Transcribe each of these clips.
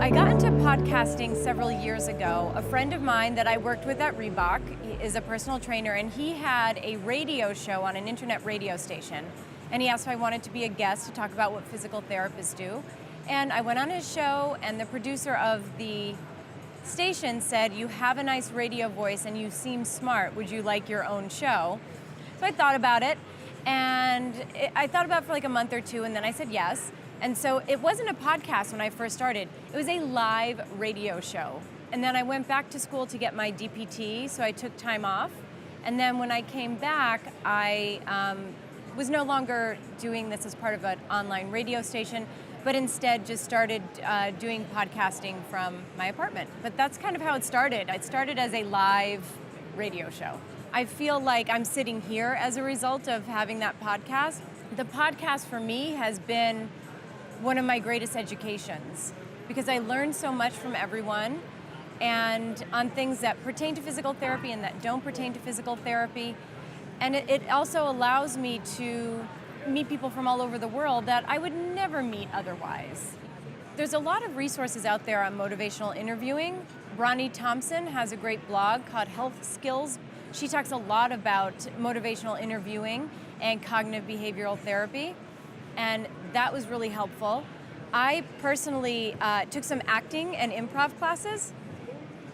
I got into podcasting several years ago. A friend of mine that I worked with at Reebok is a personal trainer, and he had a radio show on an internet radio station. And he asked if I wanted to be a guest to talk about what physical therapists do. And I went on his show, and the producer of the station said, "You have a nice radio voice and you seem smart. Would you like your own show?" So I thought about it, and I thought about it for like a month or two, and then I said yes. And so it wasn't a podcast when I first started. It was a live radio show. And then I went back to school to get my DPT, so I took time off. And then when I came back, I was no longer doing this as part of an online radio station, but instead just started doing podcasting from my apartment. But that's kind of how it started. It started as a live radio show. I feel like I'm sitting here as a result of having that podcast. The podcast for me has been one of my greatest educations because I learned so much from everyone and on things that pertain to physical therapy and that don't pertain to physical therapy. And it also allows me to meet people from all over the world that I would never meet otherwise. There's a lot of resources out there on motivational interviewing. Bronnie Thompson has a great blog called Health Skills. She talks a lot about motivational interviewing and cognitive behavioral therapy, and that was really helpful. I personally took some acting and improv classes,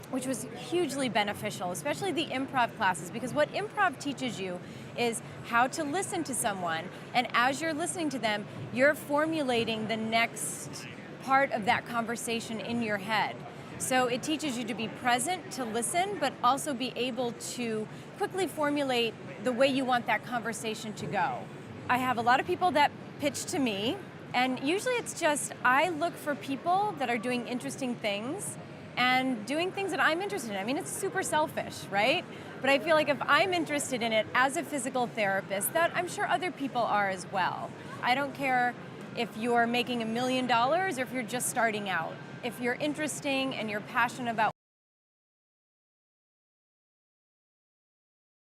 which was hugely beneficial, especially the improv classes, because what improv teaches you is how to listen to someone, and as you're listening to them, you're formulating the next part of that conversation in your head. So it teaches you to be present, to listen, but also be able to quickly formulate the way you want that conversation to go. I have a lot of people that pitch to me, and usually it's just I look for people that are doing interesting things and doing things that I'm interested in. I mean, it's super selfish, right? But I feel like if I'm interested in it as a physical therapist, that I'm sure other people are as well. I don't care if you're making $1 million or if you're just starting out. If you're interesting and you're passionate about